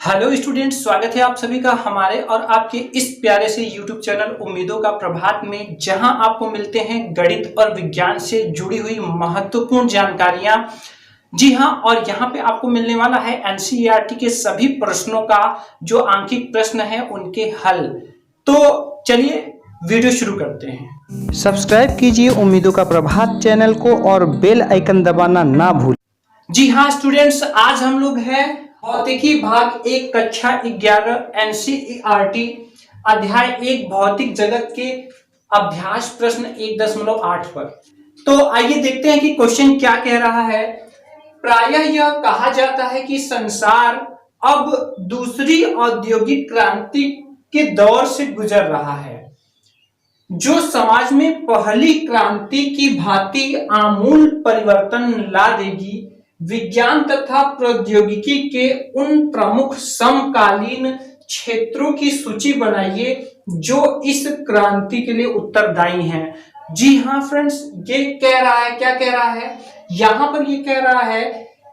Hello students, स्वागत है आप सभी का हमारे और आपके इस प्यारे से यूट्यूब चैनल उम्मीदों का प्रभात में, जहां आपको मिलते हैं गणित और विज्ञान से जुड़ी हुई महत्वपूर्ण जानकारियां। जी हां, और यहां पे आपको मिलने वाला है एनसीईआरटी के सभी प्रश्नों का जो आंकिक प्रश्न है उनके हल। तो चलिए वीडियो शुरू करते हैं। सब्सक्राइब कीजिए उम्मीदों का प्रभात चैनल को और बेल आइकन दबाना ना भूलें। जी हाँ स्टूडेंट्स, आज हम लोग हैं भौतिकी भाग 1 कक्षा 11 एनसीईआरटी अध्याय 1 भौतिक जगत के अभ्यास प्रश्न 1.8 पर। तो आइए देखते हैं कि क्वेश्चन क्या कह रहा है। प्रायः यह कहा जाता है कि संसार अब दूसरी औद्योगिक क्रांति के दौर से गुजर रहा है, जो समाज में पहली क्रांति की भांति आमूल परिवर्तन ला देगी। विज्ञान तथा प्रौद्योगिकी के उन प्रमुख समकालीन क्षेत्रों की सूची बनाइए जो इस क्रांति के लिए उत्तरदायी हैं। जी हाँ फ्रेंड्स, ये कह रहा है, क्या कह रहा है यहां पर? ये कह रहा है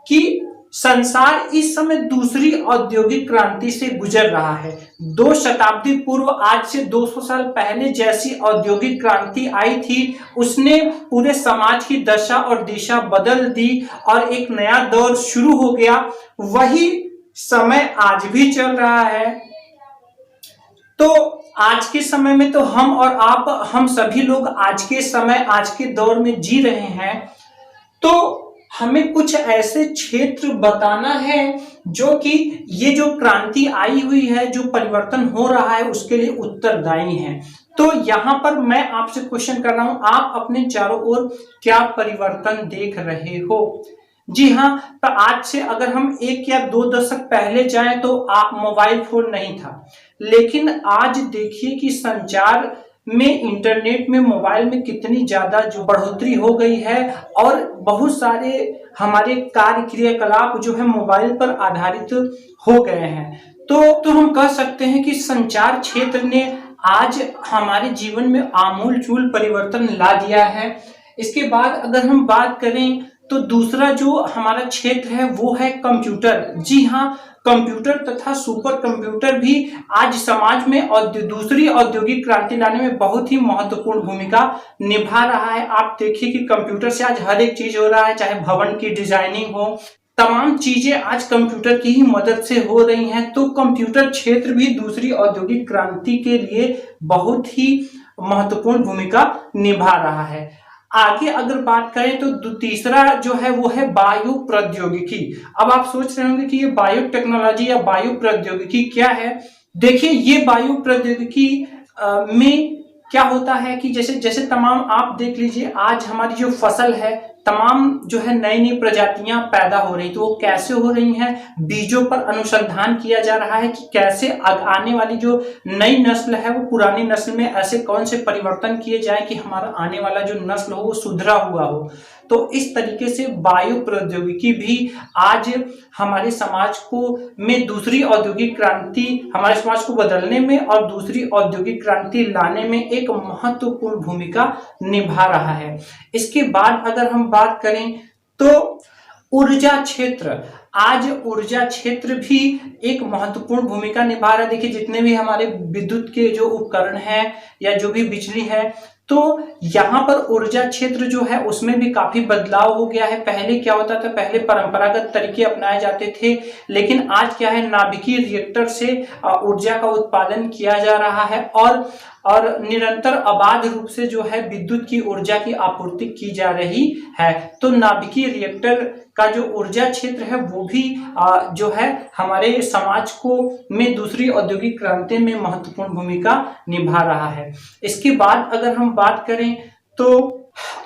कि संसार इस समय दूसरी औद्योगिक क्रांति से गुजर रहा है। 2 शताब्दी पूर्व, आज से 200 साल पहले जैसी औद्योगिक क्रांति आई थी, उसने पूरे समाज की दशा और दिशा बदल दी और एक नया दौर शुरू हो गया। वही समय आज भी चल रहा है। तो आज के समय में तो हम और आप, हम सभी लोग आज के समय, आज के दौर में जी रहे हैं। तो हमें कुछ ऐसे क्षेत्र बताना है जो कि ये जो क्रांति आई हुई है, जो परिवर्तन हो रहा है, उसके लिए उत्तरदायी है। तो यहां पर मैं आपसे क्वेश्चन कर रहा हूं, आप अपने चारों ओर क्या परिवर्तन देख रहे हो? जी हाँ, तो आज से अगर हम 1 या 2 दशक पहले जाएं तो मोबाइल फोन नहीं था, लेकिन आज देखिए कि संचार में, इंटरनेट में, मोबाइल में कितनी ज्यादा जो बढ़ोतरी हो गई है और बहुत सारे हमारे कार्य क्रियाकलाप जो है मोबाइल पर आधारित हो गए हैं। तो हम कह सकते हैं कि संचार क्षेत्र ने आज हमारे जीवन में आमूलचूल परिवर्तन ला दिया है। इसके बाद अगर हम बात करें तो दूसरा जो हमारा क्षेत्र है वो है कंप्यूटर। जी हाँ, कंप्यूटर तथा सुपर कंप्यूटर भी आज समाज में और दूसरी औद्योगिक क्रांति लाने में बहुत ही महत्वपूर्ण भूमिका निभा रहा है। आप देखिए कि कंप्यूटर से आज हर एक चीज हो रहा है, चाहे भवन की डिजाइनिंग हो, तमाम चीजें आज कंप्यूटर की ही मदद से हो रही हैं। तो कंप्यूटर क्षेत्र भी दूसरी औद्योगिक क्रांति के लिए बहुत ही महत्वपूर्ण भूमिका निभा रहा है। आगे अगर बात करें तो तीसरा जो है वो है बायो प्रौद्योगिकी। अब आप सोच रहे होंगे कि ये बायोटेक्नोलॉजी या बायो प्रौद्योगिकी क्या है। देखिए, ये बायो प्रौद्योगिकी में क्या होता है कि जैसे जैसे तमाम, आप देख लीजिए आज हमारी जो फसल है, तमाम जो है नई नई प्रजातियां पैदा हो रही, तो वो कैसे हो रही हैं? बीजों पर अनुसंधान किया जा रहा है कि कैसे आने वाली जो नई नस्ल है वो पुरानी नस्ल में ऐसे कौन से परिवर्तन किए जाए कि हमारा आने वाला जो नस्ल हो वो सुधरा हुआ हो। तो इस तरीके से बायो प्रौद्योगिकी भी आज हमारे समाज को में दूसरी औद्योगिक क्रांति, हमारे समाज को बदलने में और दूसरी औद्योगिक क्रांति लाने में एक महत्वपूर्ण भूमिका निभा रहा है। इसके बाद अगर हम बात करें तो ऊर्जा क्षेत्र, आज ऊर्जा क्षेत्र भी एक महत्वपूर्ण भूमिका निभा रहा है। देखिए, जितने भी हमारे विद्युत के जो उपकरण हैं या जो भी बिजली है, तो यहाँ पर ऊर्जा क्षेत्र जो है उसमें भी काफी बदलाव हो गया है। पहले क्या होता था, पहले परंपरागत तरीके अपनाए जाते थे, लेकिन आज क्या है, नाभिकीय रिएक्टर से ऊर्जा का उत्पादन किया जा रहा है और निरंतर अबाध रूप से जो है विद्युत की ऊर्जा की आपूर्ति की जा रही है। तो नाभिकीय रिएक्टर का जो ऊर्जा क्षेत्र है वो भी जो है हमारे समाज को में दूसरी औद्योगिक क्रांति में महत्वपूर्ण भूमिका निभा रहा है। इसके बाद अगर हम बात करें तो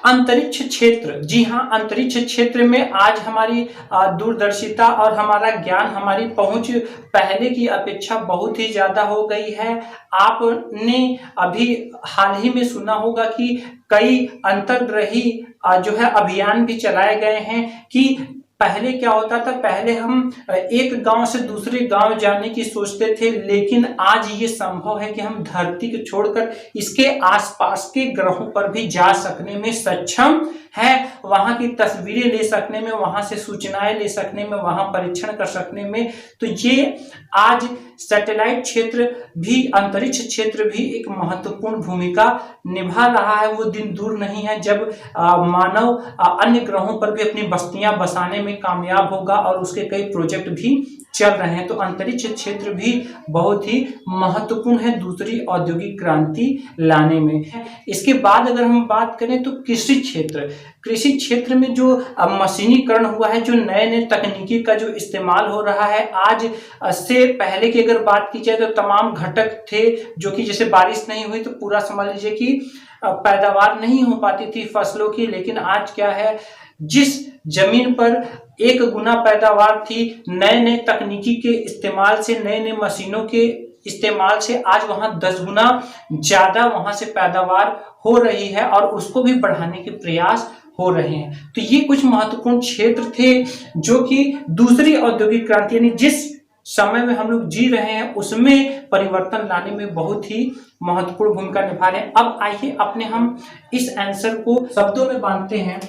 अंतरिक्ष क्षेत्र। जी हाँ, अंतरिक्ष क्षेत्र में आज हमारी दूरदर्शिता और हमारा ज्ञान, हमारी पहुंच पहले की अपेक्षा बहुत ही ज्यादा हो गई है। आपने अभी हाल ही में सुना होगा कि कई अंतर्ग्रही जो है अभियान भी चलाए गए हैं कि पहले क्या होता था, पहले हम एक गांव से दूसरे गांव जाने की सोचते थे, लेकिन आज ये संभव है कि हम धरती को छोड़कर इसके आसपास के ग्रहों पर भी जा सकने में सक्षम है, वहां की तस्वीरें ले सकने में, वहां से सूचनाएं ले सकने में, वहां परीक्षण कर सकने में। तो ये आज सैटेलाइट क्षेत्र भी, अंतरिक्ष क्षेत्र भी एक महत्वपूर्ण भूमिका निभा रहा है। वो दिन दूर नहीं है जब मानव अन्य ग्रहों पर भी अपनी बस्तियां बसाने में कामयाब होगा और उसके कई प्रोजेक्ट भी चल रहे हैं। तो अंतरिक्ष क्षेत्र भी बहुत ही महत्वपूर्ण है दूसरी औद्योगिक क्रांति लाने में। इसके बाद अगर हम बात करें तो कृषि क्षेत्र में जो मशीनीकरण हुआ है, जो नए नए तकनीकी का जो इस्तेमाल हो रहा है, आज से पहले की अगर बात की जाए तो तमाम घटक थे जो कि जैसे बारिश नहीं हुई तो पूरा समझ लीजिए कि पैदावार नहीं हो पाती थी फसलों की। लेकिन आज क्या है, जिस जमीन पर 1 गुना पैदावार थी, नए नए तकनीकी के इस्तेमाल से, नए नए मशीनों के इस्तेमाल से आज वहां 10 गुना ज्यादा वहां से पैदावार हो रही है और उसको भी बढ़ाने के प्रयास हो रहे हैं। तो ये कुछ महत्वपूर्ण क्षेत्र थे जो कि दूसरी औद्योगिक क्रांति यानी जिस समय में हम लोग जी रहे हैं उसमें परिवर्तन लाने में बहुत ही महत्वपूर्ण भूमिका निभा रहे हैं। अब आइए अपने हम इस आंसर को शब्दों में बांधते हैं।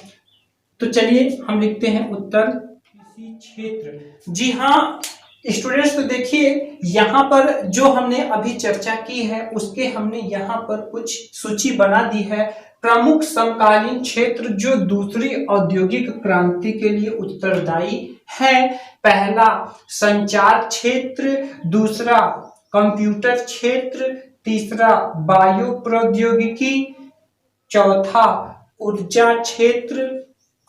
तो चलिए हम लिखते हैं उत्तर कृषि क्षेत्र। जी हाँ स्टूडेंट्स, तो देखिए यहाँ पर जो हमने अभी चर्चा की है उसके हमने यहाँ पर कुछ सूची बना दी है। प्रमुख समकालीन क्षेत्र जो दूसरी औद्योगिक क्रांति के लिए उत्तरदायी है। पहला संचार क्षेत्र, दूसरा कंप्यूटर क्षेत्र, तीसरा बायो प्रौद्योगिकी, चौथा ऊर्जा क्षेत्र,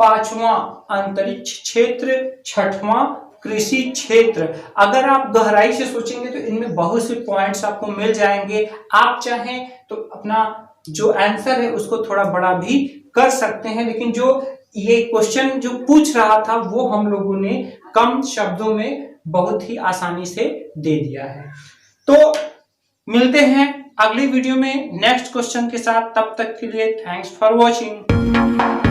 पांचवा अंतरिक्ष क्षेत्र, छठवां कृषि क्षेत्र। अगर आप गहराई से सोचेंगे तो इनमें बहुत से पॉइंट्स आपको मिल जाएंगे। आप चाहें तो अपना जो आंसर है उसको थोड़ा बड़ा भी कर सकते हैं, लेकिन जो ये क्वेश्चन जो पूछ रहा था वो हम लोगों ने कम शब्दों में बहुत ही आसानी से दे दिया है। तो मिलते हैं अगली वीडियो में नेक्स्ट क्वेश्चन के साथ। तब तक के लिए थैंक्स फॉर वॉचिंग।